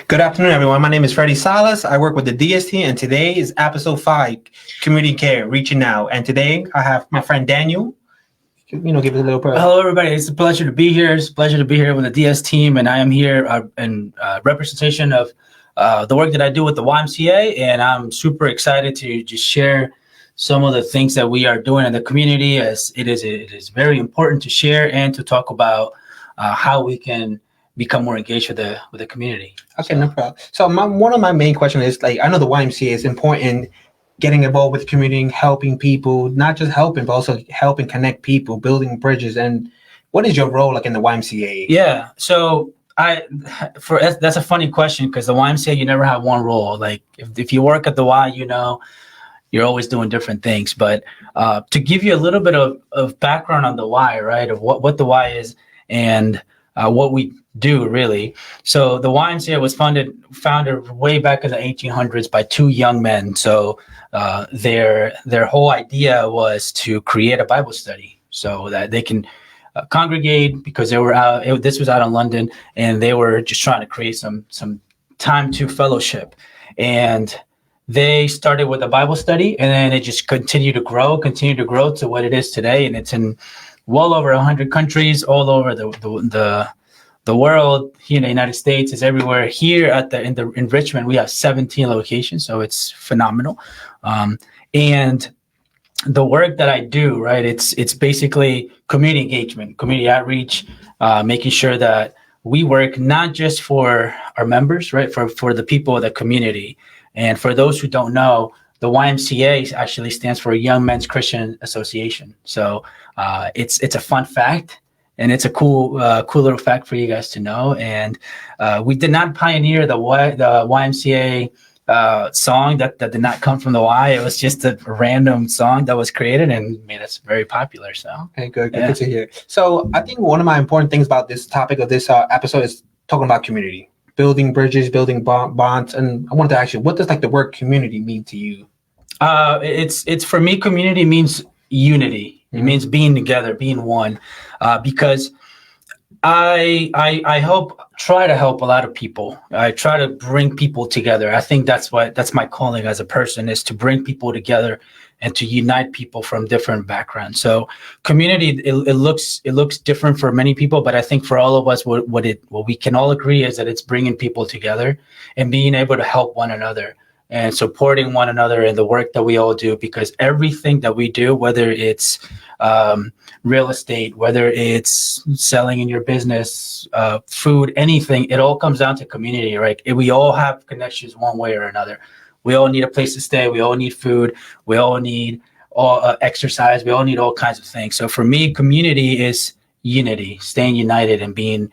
Good afternoon, everyone. My name is Freddie Salas. I work with the Diaz team, and today is episode 5, Community Care, Reaching Out. And today I have my friend Daniel. Give us a little prayer. Hello, everybody. It's a pleasure to be here. It's a pleasure to be here with the Diaz team, and I am here in representation of the work that I do with the YMCA, and I'm super excited to just share some of the things that we are doing in the community, as it is very important to share and to talk about how we can become more engaged with the community. Okay, no problem. So one of my main questions is, I know the YMCA is important, getting involved with the community, helping people, not just helping, but also helping connect people, building bridges. And what is your role in the YMCA? Yeah, so that's a funny question, because the YMCA, you never have one role. If you work at the Y, you're always doing different things. But to give you a little bit of background on the Y, right, of what the Y is and what we do, really. So the YMCA was founded way back in the 1800s by two young men. So their whole idea was to create a Bible study so that they can congregate, because they were out. This was out in London, and they were just trying to create some time to fellowship. And they started with a Bible study, and then it just continued to grow to what it is today. And it's in well over 100 countries all over the world. Here in the United States, is everywhere. Here in Richmond, we have 17 locations, so it's phenomenal. And the work that I do, right, it's basically community engagement, community outreach, making sure that we work not just for our members, right, for the people of the community. And for those who don't know, the YMCA actually stands for Young Men's Christian Association. So it's a fun fact. And it's a cool little fact for you guys to know. And we did not pioneer the YMCA song that did not come from the Y. It was just a random song that was created and made us very popular. So okay, good to hear. So I think one of my important things about this topic of this episode is talking about community, building bridges, building bonds. And I wanted to ask you, what does the word community mean to you? It's for me, community means unity. It means being together, being one, because I try to help a lot of people. I try to bring people together. I think that's my calling as a person, is to bring people together and to unite people from different backgrounds. So community, it looks different for many people, but I think for all of us, what we can all agree is that it's bringing people together and being able to help one another and supporting one another in the work that we all do, because everything that we do, whether it's real estate, whether it's selling in your business, food, anything, it all comes down to community, right? We all have connections one way or another. We all need a place to stay. We all need food. We all need exercise. We all need all kinds of things. So for me, community is unity, staying united and being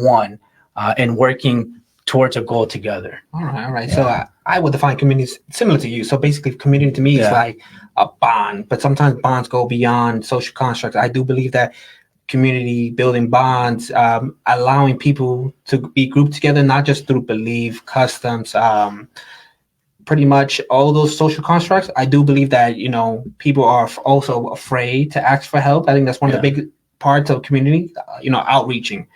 one, and working towards a goal together. All right. Yeah. So I would define community similar to you. So basically, community to me is like a bond, but sometimes bonds go beyond social constructs. I do believe that community building bonds, allowing people to be grouped together, not just through belief, customs, pretty much all those social constructs. I do believe that, people are also afraid to ask for help. I think that's one of the big parts of community, outreaching,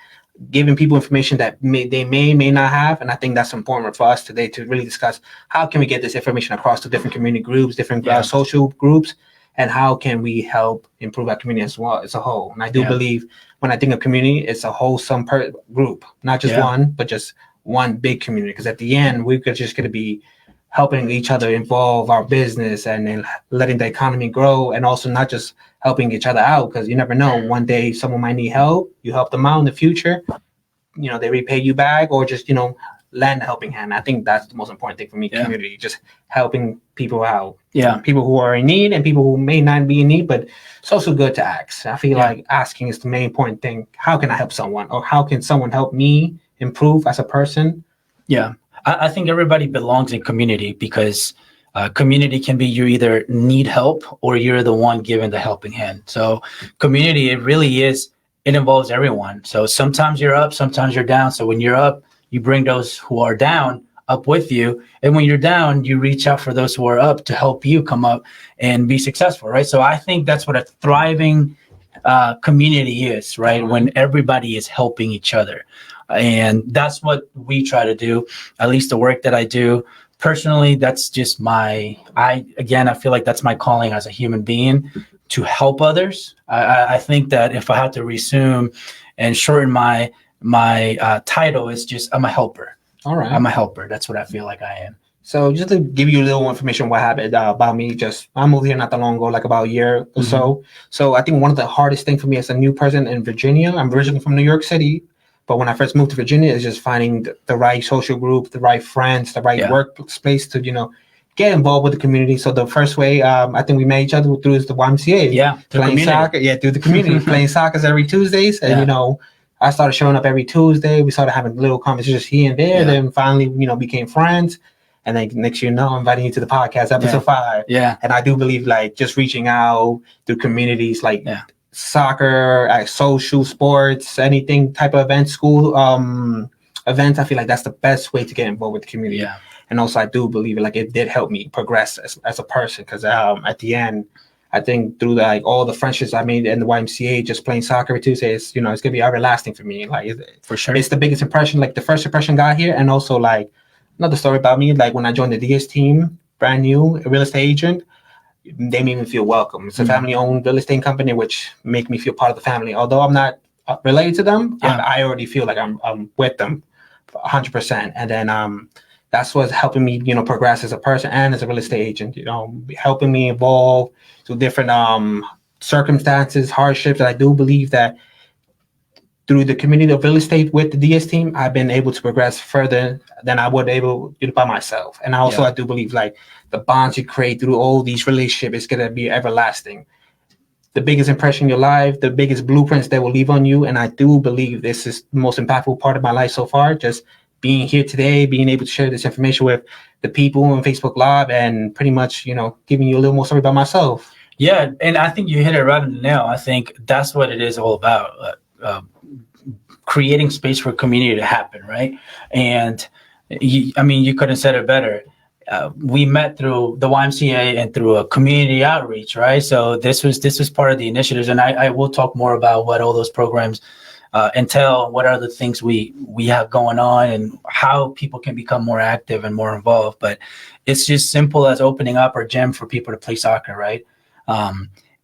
giving people information that they may not have. And I think that's important for us today to really discuss how can we get this information across to different community groups, different social groups, and how can we help improve our community as well as a whole. And I do believe when I think of community, it's a wholesome group, not just one, but just one big community. Because at the end, we're just going to be helping each other involve our business and letting the economy grow, and also not just helping each other out, because you never know, one day someone might need help, you help them out in the future, they repay you back, or just, lend a helping hand. I think that's the most important thing for me, community, just helping people out. Yeah. People who are in need and people who may not be in need, but it's also good to ask. I feel like asking is the main important thing. How can I help someone, or how can someone help me improve as a person? Yeah. I think everybody belongs in community, because community can be you either need help or you're the one giving the helping hand. So community, it really is, it involves everyone. So sometimes you're up, sometimes you're down. So when you're up, you bring those who are down up with you. And when you're down, you reach out for those who are up to help you come up and be successful, right? So I think that's what a thriving community is, right? When everybody is helping each other. And that's what we try to do, at least the work that I do. Personally, that's just I feel like that's my calling as a human being, to help others. I think that if I had to resume and shorten my title, is just I'm a helper. All right. I'm a helper. That's what I feel like I am. So just to give you a little information what happened about me, I moved here not that long ago, like about a year or so. So I think one of the hardest things for me as a new person in Virginia, I'm originally from New York City, but when I first moved to Virginia, is just finding the right social group, the right friends, the right workplace to, get involved with the community. So the first way I think we met each other through is the YMCA. Yeah, playing soccer. Yeah, through the community, playing soccer every Tuesdays, and I started showing up every Tuesday. We started having little conversations here and there. Then finally, became friends. And then next year, I'm inviting you to the podcast, episode 5. Yeah. And I do believe like just reaching out through communities like soccer, social sports, anything type of events, school events. I feel like that's the best way to get involved with the community. Yeah. And also, I do believe it did help me progress as a person, because at the end, I think through all the friendships I made in the YMCA, just playing soccer every Tuesday, it's gonna be everlasting for me. For sure, it's the biggest impression. Like the first impression got here, and also another story about me. Like when I joined the Diaz team, brand new, a real estate agent, they made me feel welcome. It's a family-owned real estate company, which make me feel part of the family. Although I'm not related to them, I already feel like I'm with them 100%. And then that's what's helping me, progress as a person and as a real estate agent, helping me evolve to different circumstances, hardships. And I do believe that through the community of real estate with the DS team, I've been able to progress further than I would able by myself. And also, I do believe the bonds you create through all these relationships is going to be everlasting. The biggest impression in your life, the biggest blueprints that will leave on you. And I do believe this is the most impactful part of my life so far. Just being here today, being able to share this information with the people on Facebook Live, and pretty much, giving you a little more story about myself. Yeah, and I think you hit it right on the nail. I think that's what it is all about, creating space for community to happen, right? And you couldn't have said it better. We met through the YMCA and through a community outreach, right? So this was part of the initiatives, and I will talk more about what all those programs entail, what are the things we have going on, and how people can become more active and more involved. But it's just simple as opening up our gym for people to play soccer, right?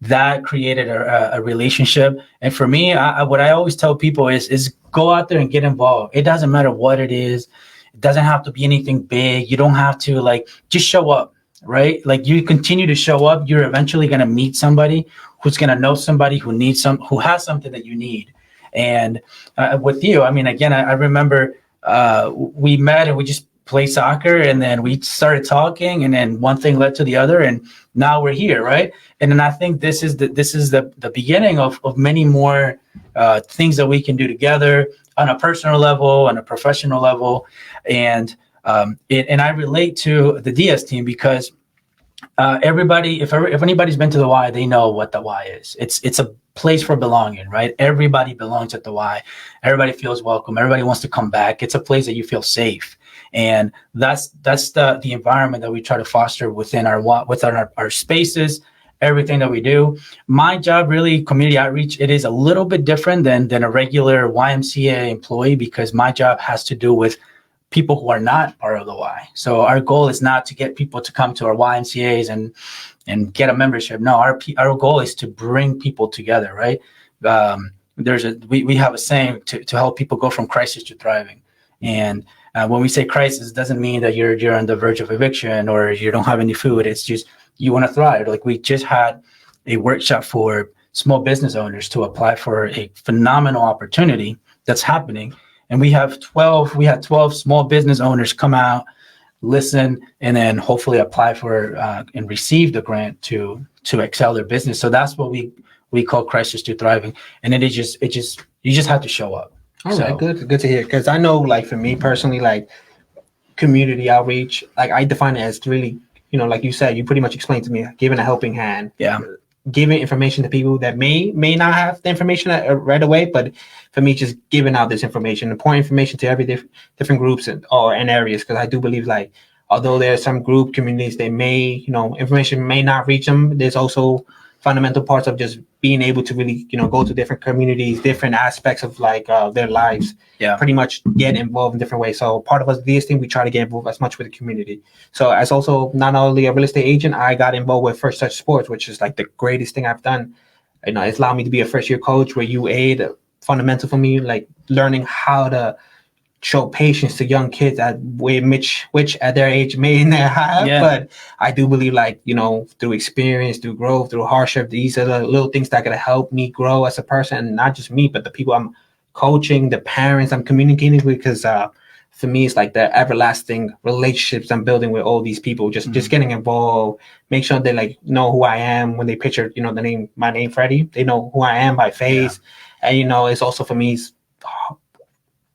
That created a relationship. And for me, what I always tell people is go out there and get involved. It doesn't matter what it is. It doesn't have to be anything big. You don't have to just show up, right? You continue to show up, you're eventually going to meet somebody who's going to know somebody who has something that you need. And with you, again, I remember we met and we just played soccer, and then we started talking, and then one thing led to the other, and now we're here, right? And then I think this is the beginning of many more things that we can do together on a personal level, on a professional level, and I relate to the Diaz team because everybody, if anybody's been to the Y, they know what the Y is. It's a place for belonging, right? Everybody belongs at the Y. Everybody feels welcome. Everybody wants to come back. It's a place that you feel safe, and that's the environment that we try to foster within our spaces. Everything that we do. My job, really, community outreach, it is a little bit different than a regular YMCA employee, because my job has to do with people who are not part of the Y. So our goal is not to get people to come to our YMCAs and get a membership. No, our goal is to bring people together, right? We have a saying to help people go from crisis to thriving. And when we say crisis, it doesn't mean that you're on the verge of eviction or you don't have any food. It's just you want to thrive. We just had a workshop for small business owners to apply for a phenomenal opportunity that's happening. And we had 12 small business owners come out, listen, and then hopefully apply for and receive the grant to excel their business. So that's what we call crisis to thriving. And it is just you just have to show up. All right, good to hear. Because I know, for me personally, community outreach, I define it as really, like you said, you pretty much explained to me, giving a helping hand. Yeah. Giving information to people that may not have the information right away, but for me, just giving out this information, important information to every different groups and areas. Because I do believe, although there are some group communities, they may, information may not reach them. There's also fundamental parts of just being able to really, go to different communities, different aspects of like their lives. Yeah. Pretty much get involved in different ways. So part of us, this thing, we try to get involved as much with the community. So as also not only a real estate agent, I got involved with First Touch Sports, which is like the greatest thing I've done. It's allowed me to be a first year coach where you aid fundamental for me, like learning how to show patience to young kids at which at their age may not have. Yeah. But I do believe, like, through experience, through growth, through hardship, these are the little things that could help me grow as a person, and not just me, but the people I'm coaching, the parents I'm communicating with, because for me, it's like the everlasting relationships I'm building with all these people, just getting involved, make sure they like know who I am when they picture, my name, Freddie, they know who I am by face. And, it's also for me, it's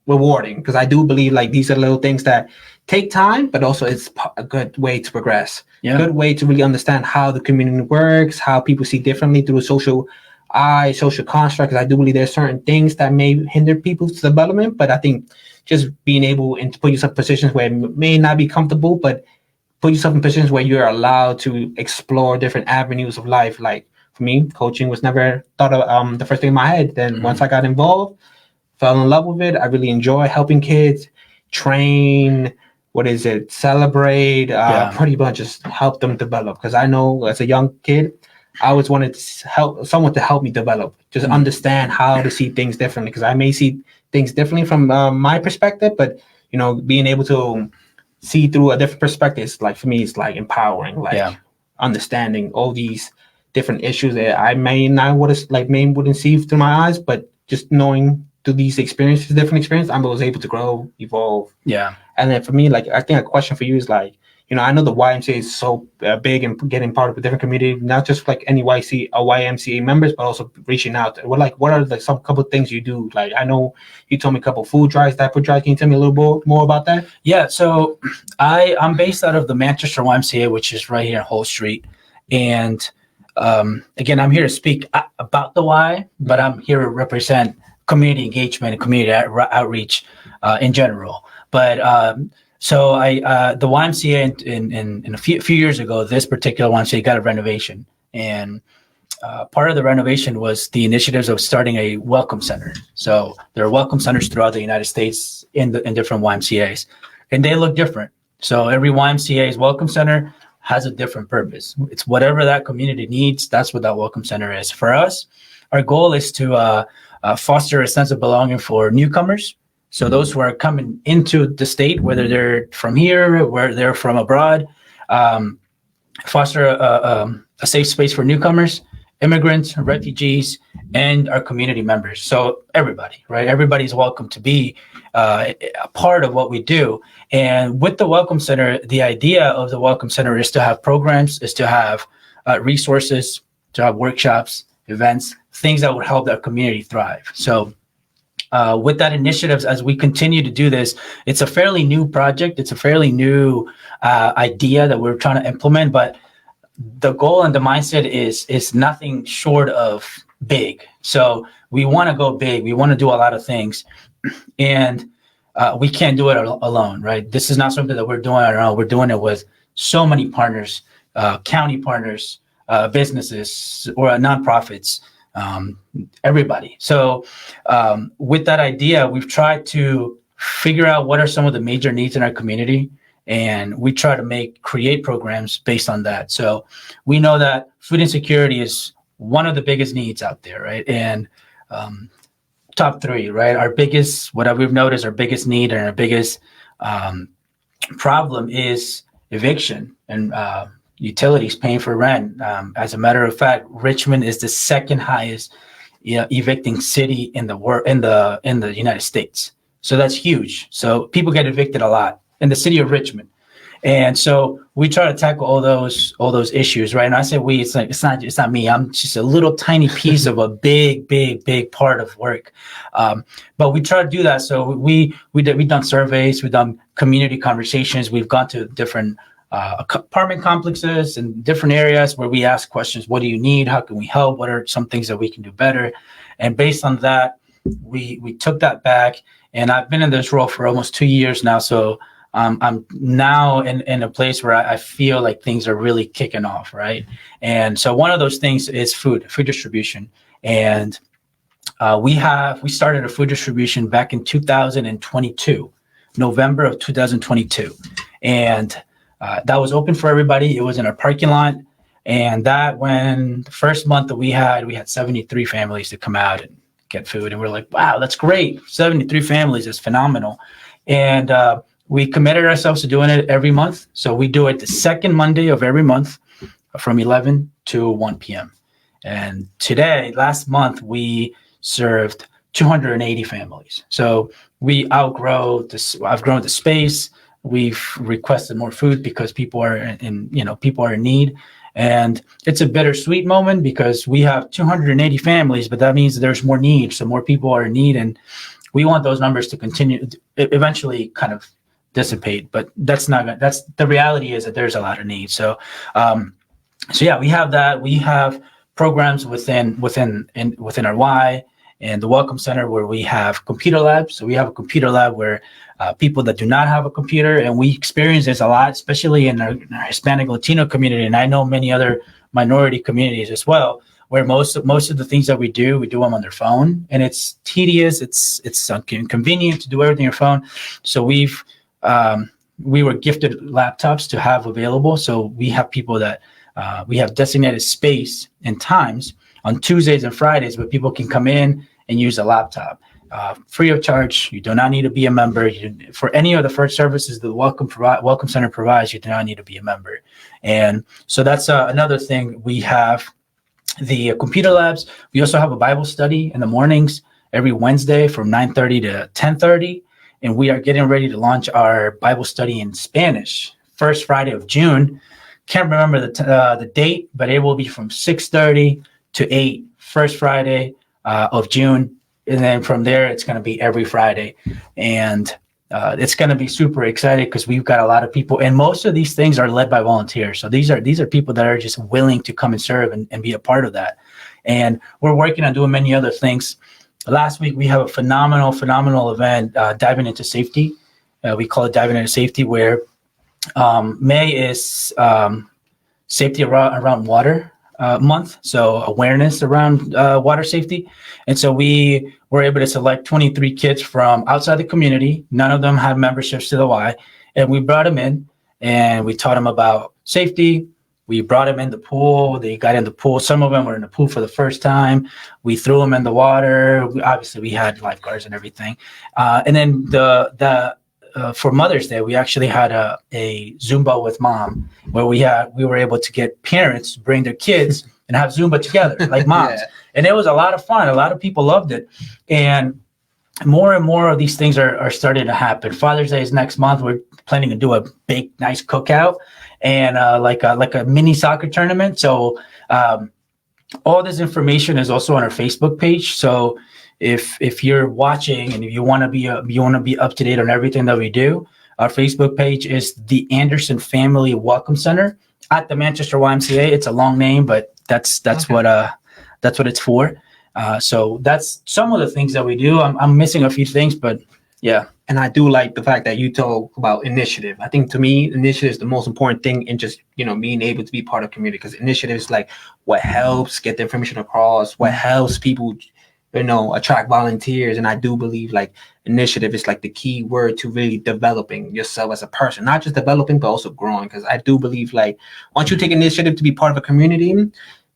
rewarding, because I do believe like these are little things that take time, but also it's a good way to progress. Good way to really understand how the community works, how people see differently through social construct. Because I do believe there's certain things that may hinder people's development, but I think just being able to put yourself in positions where it may not be comfortable, but put yourself in positions where you're allowed to explore different avenues of life. Like for me, coaching was never thought of the first thing in my head. Then once I got involved, fell in love with it. I really enjoy helping kids train, celebrate, pretty much just help them develop. Because I know as a young kid, I always wanted to help someone to help me develop, just understand how to see things differently. Because I may see things differently from my perspective, but being able to see through a different perspective, is like, for me, it's like empowering, like understanding all these different issues that I may not wouldn't see through my eyes, but just knowing through these experiences, different experiences, I was able to grow, evolve. Yeah. And then for me, like, I think a question for you is like, I know the YMCA is so big and getting part of a different community, not just like any YMCA members, but also reaching out. What are some couple of things you do? Like, I know you told me a couple of food drives, diaper drives. Can you tell me a little more about that? Yeah. So I'm based out of the Manchester YMCA, which is right here on Hull Street. And again, I'm here to speak about the Y, but I'm here to represent community engagement and community outreach in general. But so the YMCA in a few years ago, this particular YMCA got a renovation, and part of the renovation was the initiatives of starting a welcome center. So there are welcome centers throughout the United States in different YMCA's, and they look different. So every YMCA's welcome center has a different purpose. It's whatever that community needs. That's what that welcome center is. For us, our goal is to foster a sense of belonging for newcomers. So those who are coming into the state, whether they're from here, where they're from abroad, foster a safe space for newcomers, immigrants, refugees, and our community members. So everybody, right? Everybody's welcome to be a part of what we do. And with the Welcome Center, the idea of the Welcome Center is to have programs, is to have resources, to have workshops, events, things that would help that community thrive. So with that initiatives, as we continue to do this, it's a fairly new project. It's a fairly new idea that we're trying to implement, but the goal and the mindset is nothing short of big. So we want to go big. We want to do a lot of things, and we can't do it alone, right? This is not something that we're doing on our own. We're doing it with so many partners, county partners, businesses, or nonprofits, everybody. So with that idea, we've tried to figure out what are some of the major needs in our community, and we try to create programs based on that. So we know that food insecurity is one of the biggest needs out there, right? And top three, right? What we've noticed, our biggest need and our biggest problem is eviction and utilities, paying for rent. As a matter of fact, Richmond is the second highest evicting city in the United States. So that's huge. So people get evicted a lot in the city of Richmond. And so we try to tackle all those issues, right? And I say we, it's not me. I'm just a little tiny piece of a big part of work. But we try to do that. So we've done surveys, we've done community conversations, we've gone to different apartment complexes and different areas where we ask questions. What do you need? How can we help? What are some things that we can do better? And based on that, we took that back. And I've been in this role for almost 2 years now. So I'm now in a place where I feel like things are really kicking off, right? And so one of those things is food distribution. And we started a food distribution back in 2022, November of 2022. And that was open for everybody. It was in our parking lot. And when the first month that we had 73 families to come out and get food. And we're like, wow, that's great. 73 families is phenomenal. And we committed ourselves to doing it every month. So we do it the second Monday of every month from 11 to 1 p.m. And last month, we served 280 families. So I've grown the space. We've requested more food because people are in need. And it's a bittersweet moment because we have 280 families, but that means there's more need. So more people are in need. And we want those numbers to continue, eventually kind of dissipate, but that's the reality is that there's a lot of need. So yeah, we have that. We have programs within our Y and the Welcome Center where we have computer labs. So we have a computer lab where people that do not have a computer, and we experience this a lot, especially in our Hispanic Latino community, and I know many other minority communities as well, where most of the things that we do them on their phone, and it's tedious, it's inconvenient to do everything on your phone. So we were gifted laptops to have available. So we have people that we have designated space and times on Tuesdays and Fridays where people can come in and use a laptop free of charge. You do not need to be a member. For any of the first services the Welcome Center provides, you do not need to be a member. And so that's another thing. We have the computer labs. We also have a Bible study in the mornings every Wednesday from 9:30 to 10:30. And we are getting ready to launch our Bible study in Spanish, first Friday of June. Can't remember the date, but it will be from 6:30 to 8, first Friday of June. And then from there, it's going to be every Friday. And it's going to be super exciting because we've got a lot of people. And most of these things are led by volunteers. So these are people that are just willing to come and serve and be a part of that. And we're working on doing many other things. Last week, we have a phenomenal event, Diving into Safety. We call it Diving into Safety, where May is safety around water month, so awareness around water safety. And so we were able to select 23 kids from outside the community. None of them had memberships to the Y. And we brought them in and we taught them about safety. We brought them in the pool. They got in the pool. Some of them were in the pool for the first time. We threw them in the water. Obviously, we had lifeguards and everything. And then for Mother's Day, we actually had a Zumba with Mom, where we were able to get parents to bring their kids and have Zumba together, like moms. Yeah. And it was a lot of fun. A lot of people loved it. And more and more of these things are starting to happen. Father's Day is next month. We're planning to do a big, nice cookout and like a mini soccer tournament. So all this information is also on our Facebook page. So if you're watching and if you want to be up to date on everything that we do, our Facebook page is the Anderson Family Welcome Center at the Manchester YMCA. It's a long name, but that's okay. What it's for. So that's some of the things that we do. I'm missing a few things, but yeah. And I do like the fact that you talk about initiative. I think to me, initiative is the most important thing in just, being able to be part of community, because initiative is like what helps get the information across, what helps people, attract volunteers. And I do believe like initiative is like the key word to really developing yourself as a person, not just developing, but also growing. Because I do believe like once you take initiative to be part of a community,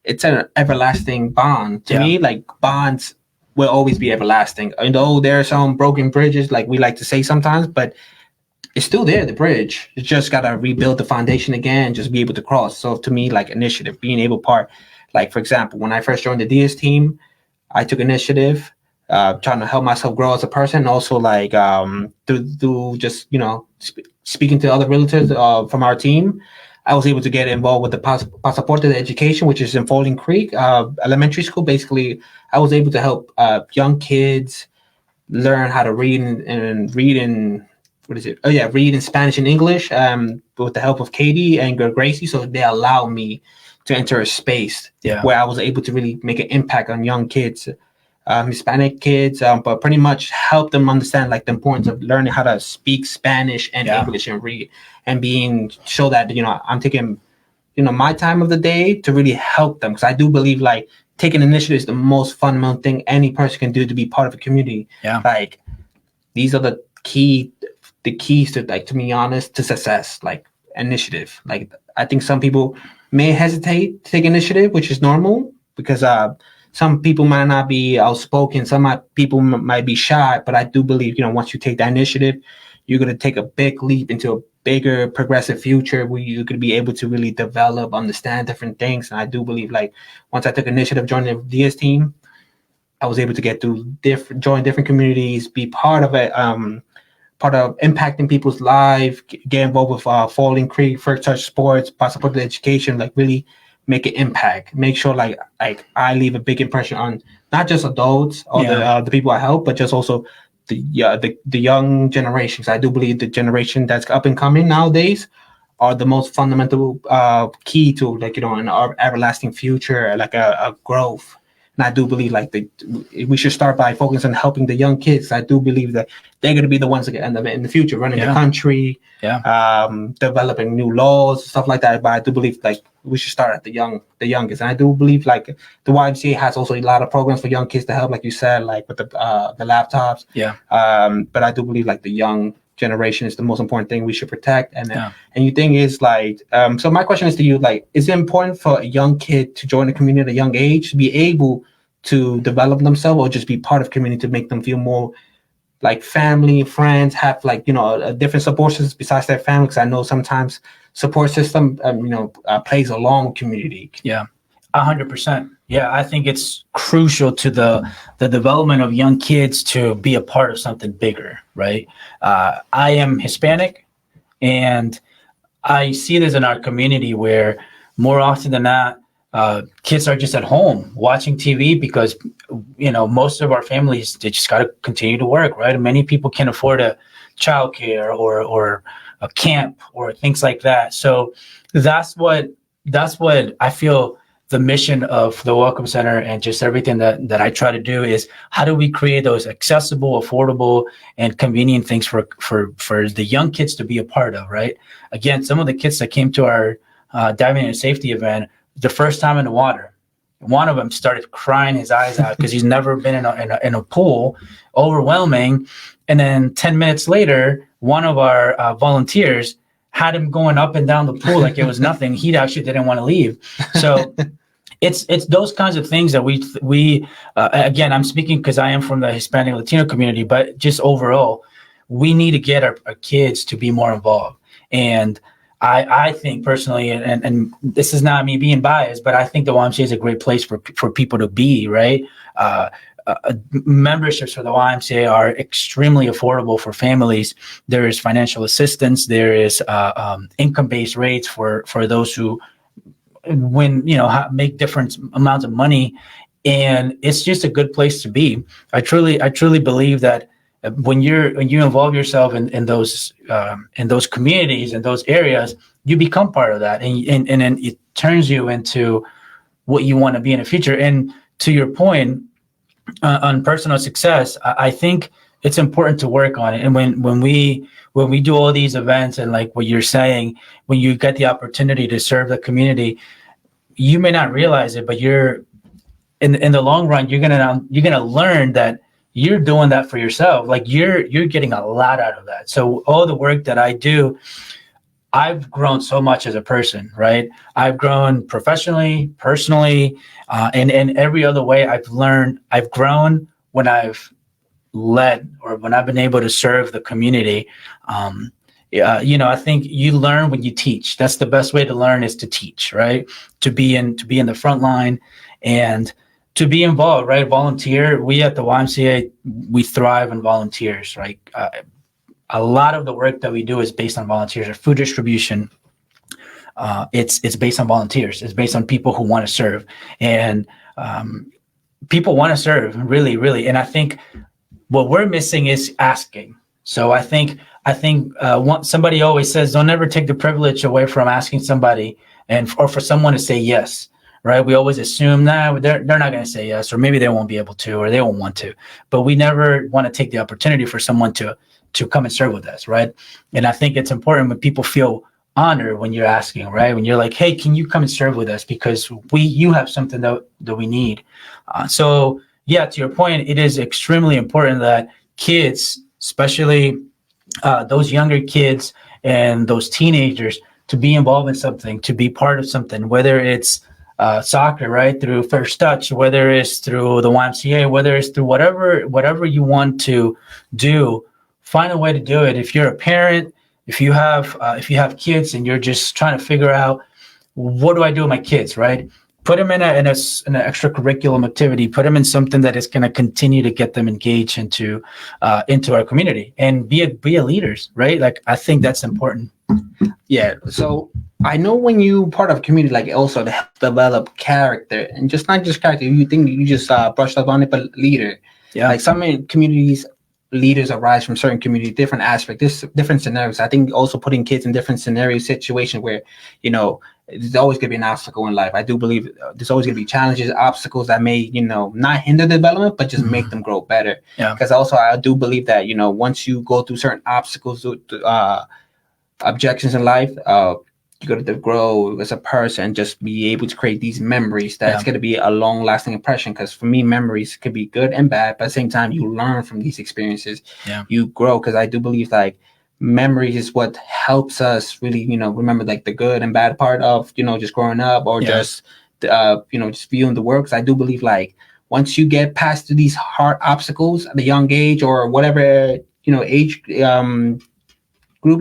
it's an everlasting bond. To me, like bonds will always be everlasting. Though there are some broken bridges, like we like to say sometimes, but it's still there, the bridge. You just got to rebuild the foundation again, just be able to cross. So to me, like initiative, being able part, like for example, when I first joined the Diaz team, I took initiative, trying to help myself grow as a person. Also like through just, speaking to other realtors from our team, I was able to get involved with the Pasaporte de Education, which is in Falling Creek Elementary School. Basically, I was able to help young kids learn how to read in Spanish and English with the help of Katie and Gracie. So they allowed me to enter a space where I was able to really make an impact on young kids Hispanic kids, but pretty much help them understand like the importance of learning how to speak Spanish and English and read, and show that, I'm taking, my time of the day to really help them. Because I do believe like taking initiative is the most fundamental thing any person can do to be part of a community. Yeah. Like these are the keys to, like, to be honest, to success, like initiative. Like I think some people may hesitate to take initiative, which is normal because some people might not be outspoken. People might be shy, but I do believe, once you take that initiative, you're going to take a big leap into a bigger progressive future where you're going to be able to really develop, understand different things. And I do believe like once I took initiative joining the Diaz team, I was able to join different communities, be part of it, part of impacting people's lives, get involved with Falling Creek, First Touch Sports, support the education, like really make an impact, make sure like I leave a big impression on not just adults or the people I help, but just also the young generations. I do believe the generation that's up and coming nowadays are the most fundamental key to, like, an everlasting future, like a growth. And I do believe like we should start by focusing on helping the young kids. I do believe that they're going to be the ones that end up in the future running the country, developing new laws, stuff like that. But I do believe like we should start at the youngest. And I do believe like the YMCA has also a lot of programs for young kids to help, like you said, like with the laptops. Yeah. But I do believe like the young generation is the most important thing we should protect. And and you think is like, so my question is to you, like, is it important for a young kid to join a community at a young age to be able to develop themselves, or just be part of community to make them feel more like family, friends, have like, a different support systems besides their family? Because I know sometimes support system, plays along with community. Yeah, 100%. Yeah, I think it's crucial to the development of young kids to be a part of something bigger, right? I am Hispanic, and I see this in our community where more often than not, kids are just at home watching TV because, most of our families, they just got to continue to work, right? And many people can't afford a childcare or a camp or things like that. So that's what I feel the mission of the Welcome Center and just everything that I try to do is, how do we create those accessible, affordable, and convenient things for the young kids to be a part of, right? Again, some of the kids that came to our diving and safety event, the first time in the water, one of them started crying his eyes out because he's never been in a pool, overwhelming. And then 10 minutes later, one of our volunteers had him going up and down the pool like it was nothing. He actually didn't want to leave. So it's those kinds of things that we again, I'm speaking because I am from the Hispanic Latino community, but just overall, we need to get our kids to be more involved. And I think personally, and this is not me being biased, but I think the YMCA is a great place for people to be, right? Memberships for the YMCA are extremely affordable for families. There is financial assistance. There is income-based rates for those who make different amounts of money, and it's just a good place to be. I truly believe that when you involve yourself in those communities and those areas, you become part of that, and then it turns you into what you want to be in the future. And to your point on personal success, I think it's important to work on it. And when we do all these events, and like what you're saying, when you get the opportunity to serve the community, you may not realize it, but you're in the long run, you're gonna learn that you're doing that for yourself. Like you're getting a lot out of that. So all the work that I do, I've grown so much as a person, right? I've grown professionally, personally, and in every other way. I've grown when I've led, or when I've been able to serve the community. I think you learn when you teach. That's the best way to learn, is to teach, right? To be in the front line and to be involved, right? Volunteer. We at the YMCA, we thrive on volunteers, right? A lot of the work that we do is based on volunteers. Our food distribution, it's based on volunteers. It's based on people who want to serve, and people want to serve, really, really. And I think what we're missing is asking. So I think somebody always says, don't ever take the privilege away from asking somebody, or for someone to say yes, right? We always assume that they're not going to say yes, or maybe they won't be able to, or they won't want to. But we never want to take the opportunity for someone to come and serve with us, right? And I think it's important when people feel honored when you're asking, right? When you're like, hey, can you come and serve with us because you have something that we need. So yeah, to your point, it is extremely important that kids, especially those younger kids and those teenagers, to be involved in something, to be part of something, whether it's soccer, right, through First Touch, whether it's through the YMCA, whether it's through whatever you want to do. Find a way to do it. If you're a parent, if you have kids and you're just trying to figure out what do I do with my kids, right? Put them in an extracurriculum activity. Put them in something that is going to continue to get them engaged into our community and be a leaders, right? Like I think that's important. Yeah. So I know when you part of a community, like also to help develop character and just not just character. You think you just brushed up on it, but leader. Yeah. Like some communities. Leaders arise from certain community, different aspects, different scenarios. I think also putting kids in different scenario situations where, there's always going to be an obstacle in life. I do believe there's always going to be challenges, obstacles that may, not hinder development, but just make them grow better. Yeah. Because also I do believe that, once you go through certain obstacles, objections in life, you're going to grow as a person and just be able to create these memories that's going to be a long lasting impression. Because for me, memories could be good and bad, but at the same time, you learn from these experiences. Yeah. You grow. Because I do believe like memories is what helps us really, remember like the good and bad part of, just growing up or just viewing the world. Because I do believe like once you get past these hard obstacles at a young age or whatever, age group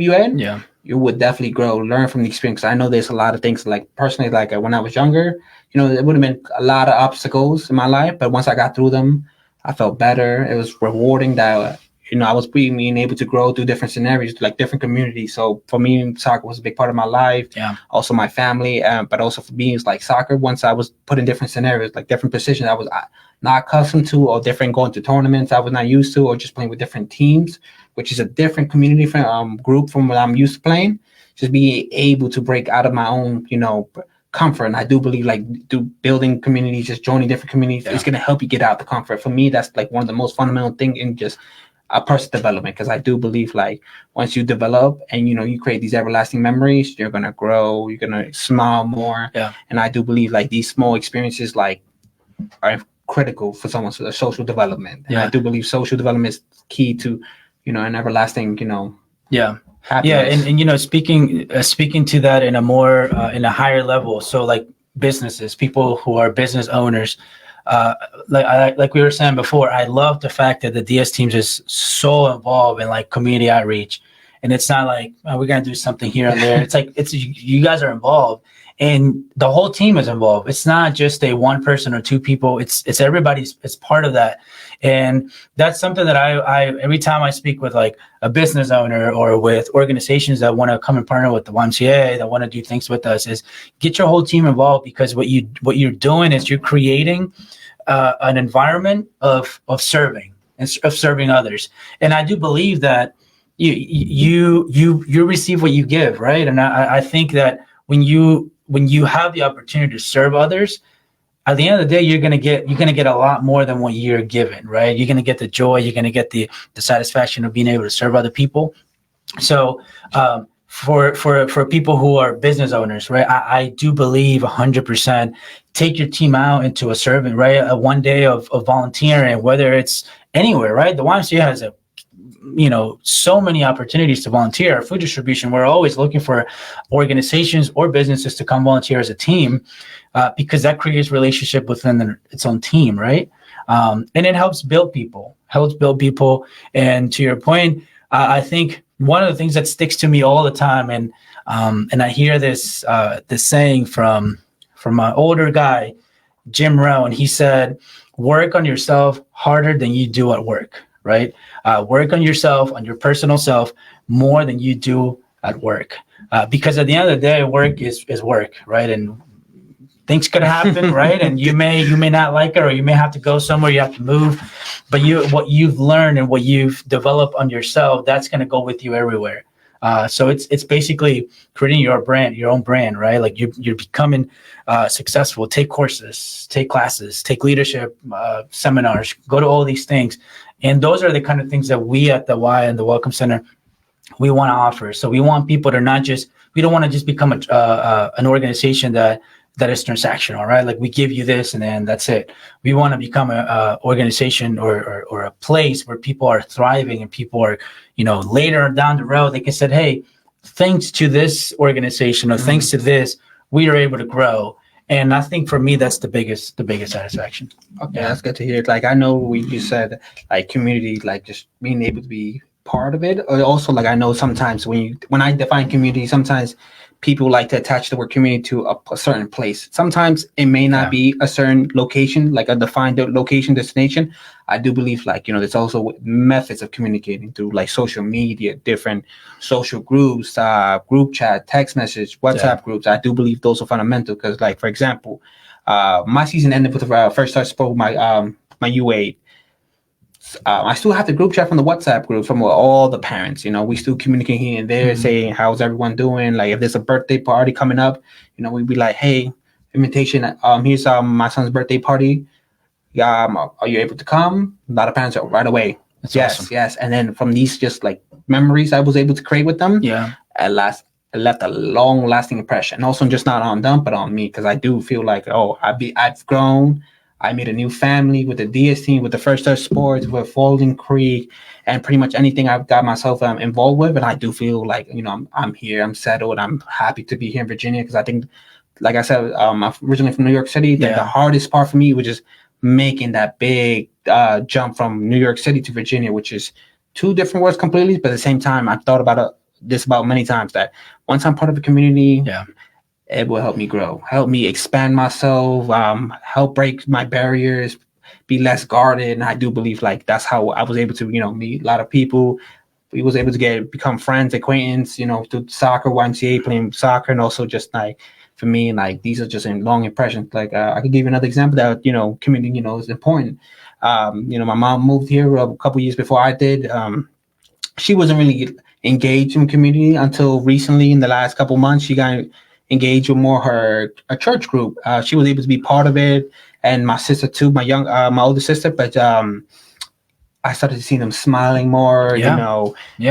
you're in, you would definitely grow, learn from the experience. I know there's a lot of things like personally, like when I was younger, there would have been a lot of obstacles in my life, but once I got through them, I felt better. It was rewarding that, I was being able to grow through different scenarios, like different communities. So for me, soccer was a big part of my life. Yeah. Also my family, but also for me, it's like soccer. Once I was put in different scenarios, like different positions I was not accustomed to, or different going to tournaments I was not used to, or just playing with different teams, which is a different community group from what I'm used to playing. Just being able to break out of my own, comfort. And I do believe like building communities, just joining different communities, is going to help you get out the comfort. For me, that's like one of the most fundamental things in just personal development. Because I do believe like once you develop and, you create these everlasting memories, you're going to grow, you're going to smile more. Yeah. And I do believe like these small experiences like are critical for someone's social development. And I do believe social development is key to, an everlasting, happiness. Yeah, and speaking to that in a more in a higher level. So like businesses, people who are business owners, like we were saying before, I love the fact that the Diaz teams is so involved in like community outreach, and it's not like we're gonna do something here and there. It's like you guys are involved. And the whole team is involved. It's not just a one person or two people. It's everybody's. It's part of that, and that's something that I every time I speak with like a business owner or with organizations that want to come and partner with the YMCA, that want to do things with us, is get your whole team involved. Because what you're doing is you're creating an environment of serving and of serving others. And I do believe that you receive what you give, right? And I think that when you have the opportunity to serve others, at the end of the day, you're gonna get a lot more than what you're given, right? You're gonna get the joy, you're gonna get the satisfaction of being able to serve other people. So for people who are business owners, right? I do believe 100% take your team out into a servant, right? One day of volunteering, whether it's anywhere, right? The YMCA has so many opportunities to volunteer. Food distribution, we're always looking for organizations or businesses to come volunteer as a team, because that creates relationship within its own team, right? And it helps build people. And to your point, I think one of the things that sticks to me all the time, and I hear this saying from my older guy, Jim Rowe, and he said, "Work on yourself harder than you do at work." Right? Work on yourself, on your personal self, more than you do at work. Because at the end of the day, work is work, right? And things could happen, right? And you may not like it, or you may have to go somewhere, you have to move. But what you've learned and what you've developed on yourself, that's going to go with you everywhere. So it's basically creating your own brand, right? Like you're becoming successful. Take courses, take classes, take leadership seminars, go to all these things, and those are the kind of things that we at the Y and the Welcome Center we want to offer. So we want people to not just, we don't want to just become an organization that is transactional, right? Like we give you this and then that's it. We want to become a organization or a place where people are thriving and people are, later down the road, they can say, hey, thanks to this organization or thanks to this, we are able to grow. And I think for me, that's the biggest satisfaction. Okay, that's good to hear. Like, I know you said like community, like just being able to be part of it. Or also, like, I know sometimes when I define community, sometimes people like to attach the word community to a certain place. Sometimes it may not be a certain location, like a defined location, destination. I do believe, like, there's also methods of communicating through like social media, different social groups, group chat, text message, WhatsApp groups. I do believe those are fundamental because, like, for example, my season ended with the first start sport with my UA. I still have the group chat from the WhatsApp group from all the parents. We still communicate here and there, saying how's everyone doing. Like if there's a birthday party coming up, we'd be like, hey, invitation. Here's my son's birthday party. Are you able to come? A lot of parents are right away. That's awesome. Yes. And then from these just like memories I was able to create with them, at last it left a long lasting impression. And also just not on them, but on me, because I do feel like, I've grown. I made a new family with the Diaz team, with the First Start Sports, with Falling Creek, and pretty much anything I've got myself involved with. And I do feel like, I'm here, I'm settled, I'm happy to be here in Virginia, because I think, like I said, I'm originally from New York City. The hardest part for me was just making that big jump from New York City to Virginia, which is two different worlds completely. But at the same time, I've thought about this about many times, that once I'm part of a community, it will help me grow, help me expand myself, help break my barriers, be less guarded. And I do believe like that's how I was able to, meet a lot of people. We was able to become friends, acquaintance, through soccer, YMCA, playing soccer, and also just like for me, like these are just long impressions. Like I could give you another example that community, is important. My mom moved here a couple years before I did. She wasn't really engaged in community until recently. In the last couple months, she got engaged with more a church group. She was able to be part of it, and my sister too, my older sister. But I started to see them smiling more,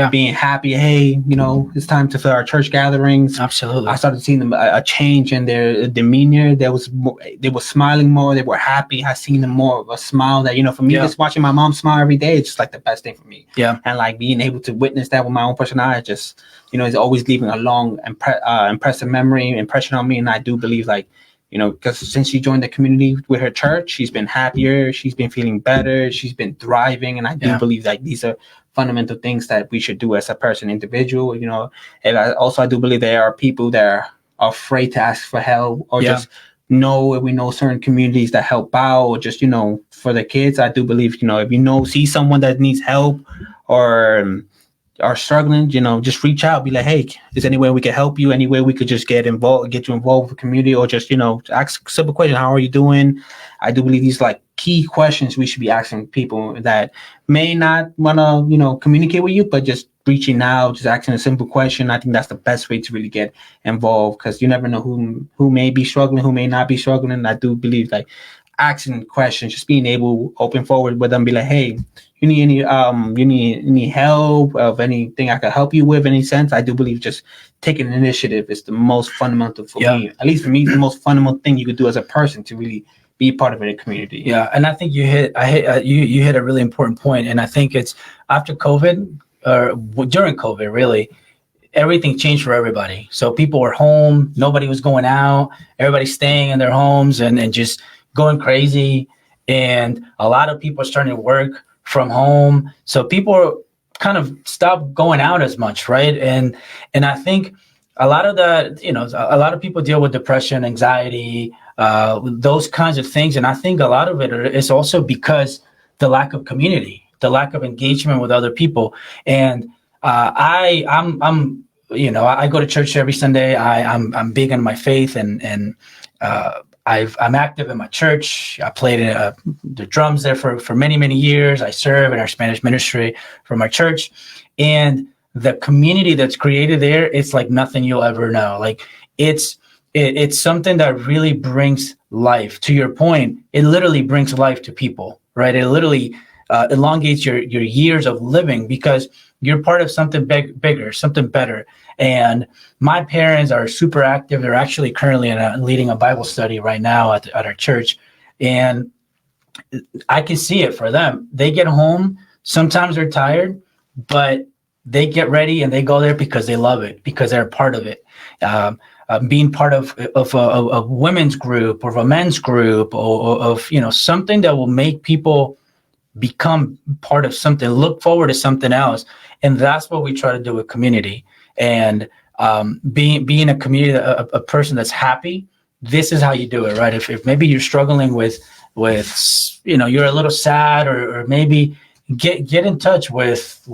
being happy. Hey, it's time to fill our church gatherings. Absolutely. I started seeing them a change in their demeanor. They were smiling more. They were happy. I seen them more of a smile that, for me, just watching my mom smile every day, it's just like the best thing for me. Yeah. And like being able to witness that with my own personality, just, is always leaving a long, impressive impression on me. And I do believe like, because since she joined the community with her church, she's been happier, she's been feeling better, she's been thriving. And I do believe like these are fundamental things that we should do as a person, individual, And I do believe there are people that are afraid to ask for help, or just we know certain communities that help out, or just, for the kids. I do believe, if see someone that needs help or are struggling, just reach out, be like, hey, is there any way we can help you? Any way we could just get you involved with the community, or just, ask a simple question. How are you doing? I do believe these like key questions we should be asking people that may not want to, communicate with you, but just reaching out, just asking a simple question. I think that's the best way to really get involved, because you never know who may be struggling, who may not be struggling. And I do believe like asking questions, just being able open forward with them, be like, hey, you need any help of anything I could help you with, any sense. I do believe just taking an initiative is the most fundamental for me. At least for me, the most fundamental thing you could do as a person to really be part of a community. Yeah, and I think you hit a really important point. And I think it's after COVID, or during COVID, really, everything changed for everybody. So people were home, nobody was going out, everybody's staying in their homes and just going crazy. And a lot of people are starting to work from home. So people kind of stopped going out as much, right? And I think a lot of that, a lot of people deal with depression, anxiety, those kinds of things. And I think a lot of it is also because the lack of community, the lack of engagement with other people. And I'm I go to church every Sunday. I'm big on my faith, and I'm active in my church. I played the drums there for many, many years. I serve in our Spanish ministry from our church. And the community that's created there, it's like nothing you'll ever know. Like it's something that really brings life. To your point, it literally brings life to people, right? It literally elongates your years of living because you're part of something bigger, something better. And my parents are super active. They're actually currently leading a Bible study right now at our church. And I can see it for them. They get home, sometimes they're tired, but they get ready and they go there because they love it, because they're part of it. Being part of a women's group or of a men's group or of, something that will make people become part of something, look forward to something else. And that's what we try to do with community. And being a community, a person that's happy, this is how you do it, right? If maybe you're struggling with you're a little sad, or maybe get in touch with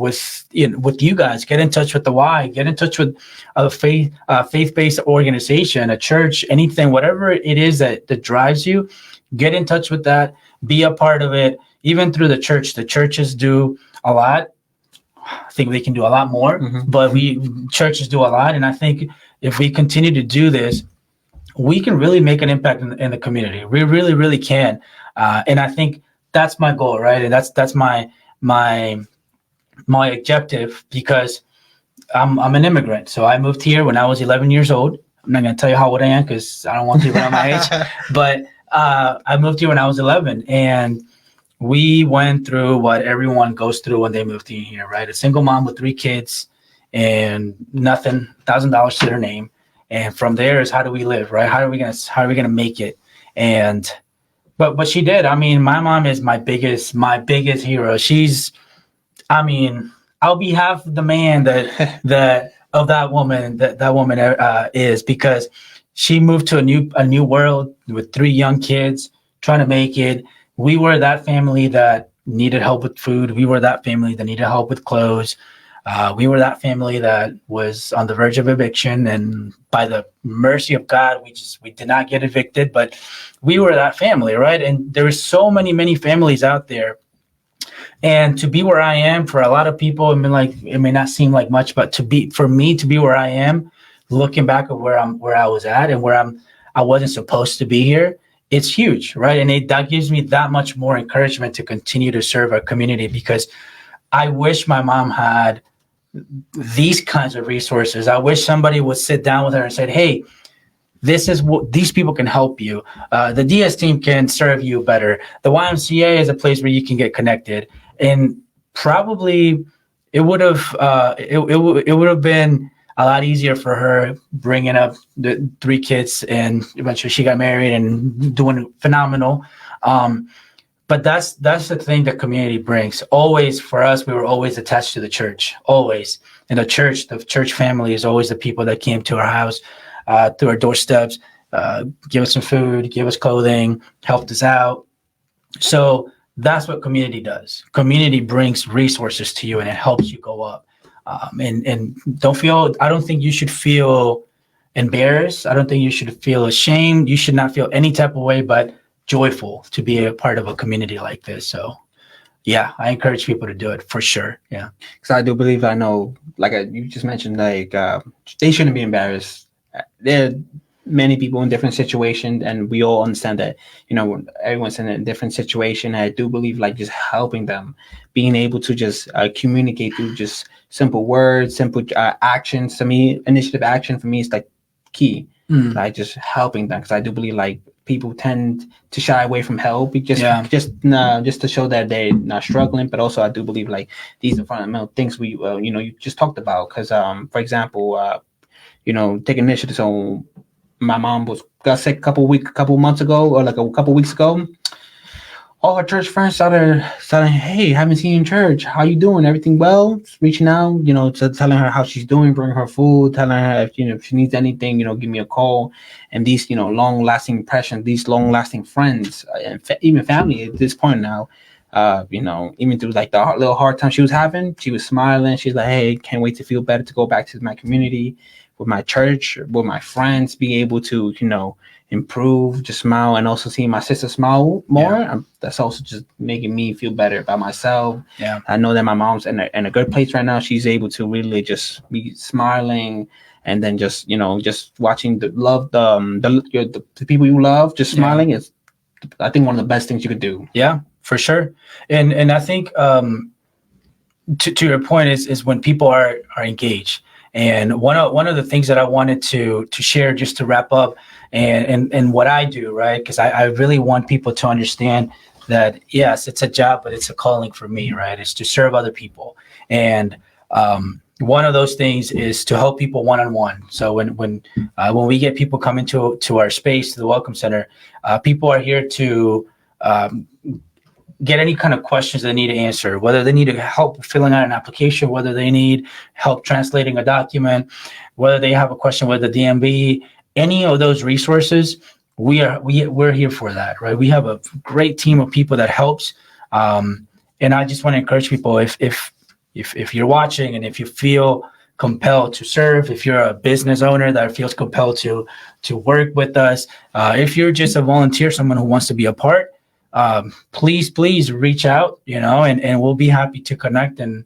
you guys, get in touch with the Y, get in touch with a faith-based organization, a church, anything, whatever it is that drives you, get in touch with that, be a part of it. Even through the church, the churches do a lot. I think we can do a lot more, but churches do a lot. And I think if we continue to do this, we can really make an impact in the community. We really, really can. And I think that's my goal, right? And that's my objective, because I'm an immigrant. So I moved here when I was 11 years old. I'm not going to tell you how old I am because I don't want people to know my age. But I moved here when I was 11, and we went through what everyone goes through when they move to here, right? A single mom with 3 kids and nothing, $1,000 to their name. And from there is, how do we live, right? How are we gonna make it? And but she did. I mean, my mom is my biggest hero. I'll be half the man that woman is, because she moved to a new world with 3 young kids, trying to make it. We were that family that needed help with food. We were that family that needed help with clothes. We were that family that was on the verge of eviction, and by the mercy of God, we did not get evicted, but we were that family, right? And there are so many families out there. And to be where I am, for a lot of people, it may not seem like much, but for me to be where I am, looking back at where I was at and where I wasn't supposed to be here, it's huge, right? And that gives me that much more encouragement to continue to serve our community, because I wish my mom had these kinds of resources. I wish somebody would sit down with her and said, hey, this is what these people can help you. The Diaz team can serve you better. The YMCA is a place where you can get connected. And probably it would have been a lot easier for her bringing up the 3 kids, and eventually she got married and doing phenomenal. But that's the thing that community brings. Always, for us, we were always attached to the church, always. And the church family is always the people that came to our house, through our doorsteps, give us some food, give us clothing, helped us out. So that's what community does. Community brings resources to you, and it helps you go up. And I don't think you should feel embarrassed. I don't think you should feel ashamed. You should not feel any type of way, but joyful to be a part of a community like this. So yeah, I encourage people to do it for sure. Yeah. Because I do believe, I know, like you just mentioned, they shouldn't be embarrassed. There are many people in different situations, and we all understand that, everyone's in a different situation. I do believe just helping them, being able to just communicate through just simple words, simple actions. To me, initiative action for me is key. Just helping them, because I do believe people tend to shy away from help just to show that they're not struggling. But also I do believe these are fundamental things we you just talked about. Because for example, take initiative. So my mom got sick a couple months ago, or a couple weeks ago. All her church friends started saying, hey, haven't seen you in church. How you doing? Everything well? Just reaching out, to telling her how she's doing, bringing her food, telling her if she needs anything, give me a call. And these, long-lasting impressions, these long-lasting friends, and even family at this point now, Even through like the little hard time she was having, she was smiling. She's like, hey, can't wait to feel better to go back to my community, with my church, with my friends, be able to, improve, just smile, and also seeing my sister smile more. Yeah. That's also just making me feel better about myself. Yeah. I know that my mom's in a good place right now. She's able to really just be smiling, and then just watching the people you love just smiling is, I think, one of the best things you could do. Yeah, for sure. And I think to your point is when people are engaged. And one of the things that I wanted to share, just to wrap up, and what I do, right? Because I really want people to understand that, yes, it's a job, but it's a calling for me, right? It's to serve other people. And one of those things is to help people one-on-one. So when we get people coming to our space, to the Welcome Center, people are here to get any kind of questions they need to answer, whether they need help filling out an application, whether they need help translating a document, whether they have a question with the DMV, any of those resources, we're here for that, right? We have a great team of people that helps. And I just want to encourage people, if you're watching and if you feel compelled to serve, if you're a business owner that feels compelled to work with us, if you're just a volunteer, someone who wants to be a part, please reach out, and we'll be happy to connect and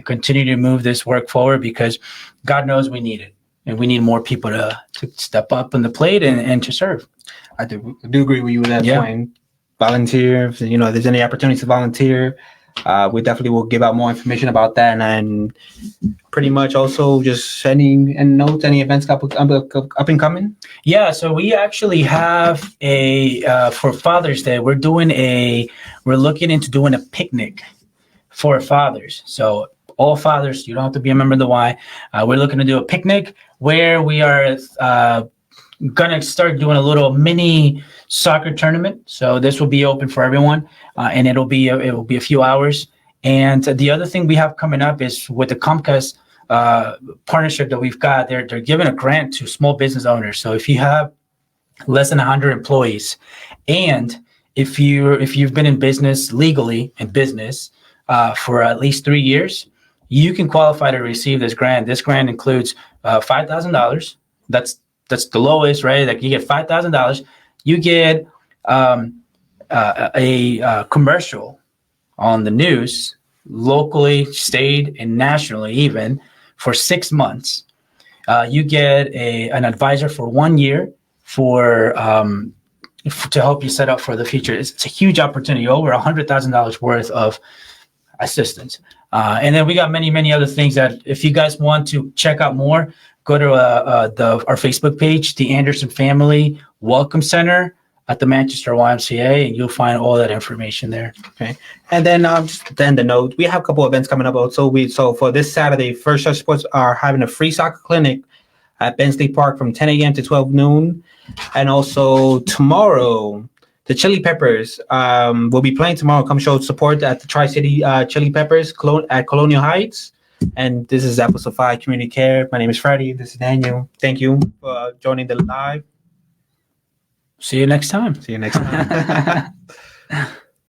continue to move this work forward, because God knows we need it, and we need more people to step up on the plate and to serve. I do agree with you with that point. Volunteer, if there's any opportunity to volunteer, we definitely will give out more information about that, and pretty much also just sending and notes, any events up and coming. Yeah, so we actually have for Father's Day, we're looking into doing a picnic for fathers. So all fathers, you don't have to be a member of the Y. We're looking to do a picnic where we are gonna start doing a little mini soccer tournament. So this will be open for everyone, and it will be a few hours. And the other thing we have coming up is with the Comcast partnership that we've got. They're giving a grant to small business owners. So if you have less than 100 employees, and if you've been in business legally for at least 3 years, you can qualify to receive this grant. This grant includes $5,000. That's the lowest, right? Like you get $5,000. You get a commercial on the news, locally, state, and nationally, even for 6 months. You get an advisor for 1 year to help you set up for the future. It's a huge opportunity, over $100,000 worth of assistance. And then we got many, many other things that if you guys want to check out more, go to our Facebook page, the Anderson Family Welcome Center at the Manchester YMCA, and you'll find all that information there. Okay. And then just to end the note, we have a couple events coming up also. So for this Saturday, First Church Sports are having a free soccer clinic at Bensley Park from 10 a.m. to 12 noon. And also tomorrow, the Chili Peppers will be playing tomorrow. Come show support at the Tri-City Chili Peppers at Colonial Heights. And this is episode 5, Community Care. My name is Freddie. This is Daniel. Thank you for joining the live. See you next time. See you next time.